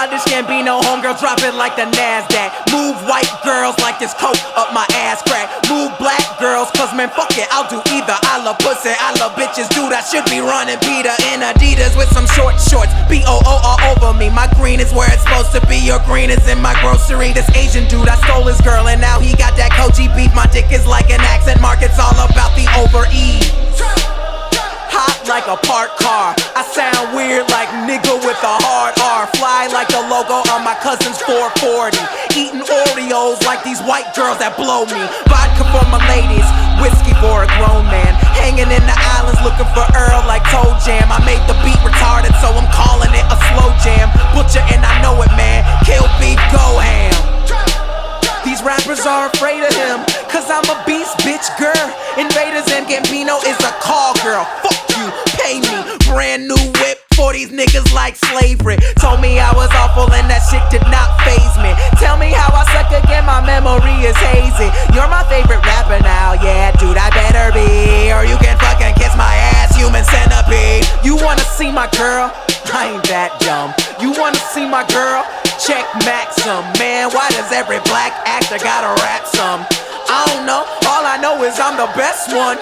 Childish Gambino, homegirl, drop it like the NASDAQ. Move white girls like this coat up my ass crack. Move black girls, cause man, fuck it, I'll do either. I love pussy, I love bitches, dude, I should be running Peter in Adidas with some short shorts. B-O-O all over me, my green is where it's supposed to be. Your green is in my grocery. This Asian dude, I stole his girl, and now he got that Koji beef. My dick is like an accent mark, it's all about the over-E. Hot like a parked car, I sound weird like nigga with a hard R. Fly like the logo on my cousin's 440. Eating Oreos like these white girls that blow me. Vodka for my ladies, whiskey for a grown man. Hanging in the islands looking for Earl like Toe Jam. I made the beat retarded, so I'm calling it a slow jam. Butcher and I know it, man. Kill beef, go ham. These rappers are afraid of him, cause I'm a beast, bitch, girl. Invaders and Gambino is a call girl. Fuck you, pay me. Brand new whip for these niggas like slavery. Told me I was awful and that shit did not faze me. Tell me how I suck again, my memory is hazy. You're my favorite rapper now, yeah, dude, I better be. Or you can fucking kiss my ass, human centipede. You wanna see my girl? I ain't that dumb. You wanna see my girl? Check Maxim. Man, why does every black actor gotta rap some? I don't know, all I know is I'm the best one.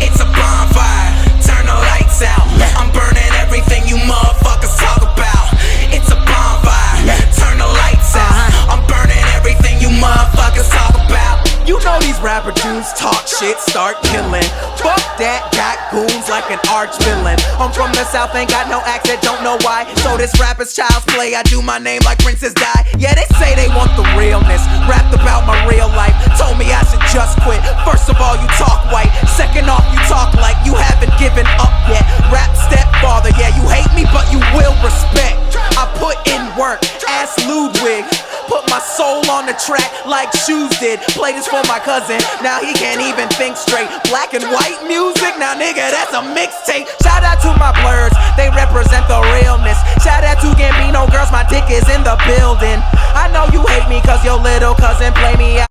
It's a bonfire, turn the lights out. I'm burning everything you motherfuckers talk about. It's a bonfire, turn the lights out. I'm burning everything you motherfuckers talk about. You know these rapper dudes talk shit, start killing. Fuck that, got goons like an arch villain. I'm from the south, ain't got no accent, don't know why. So this rap is child's play, I do my name like Princess Di. Yeah, they say they want the realness, rapped about my real life. Told me I should just quit. First of all, you talk white. Second off, you talk like you haven't given up yet. Rap stepfather, yeah, you hate me, but you will respect. I put in work, ask Ludwig. Put my soul on the track like Shoes did. Play this for my cousin, now he can't even think straight. Black and white music, now nigga, that's a mixtape. Shout out to my blurs, they represent the realness. Shout out to Gambino girls, my dick is in the building. I know you hate me cause your little cousin play me out.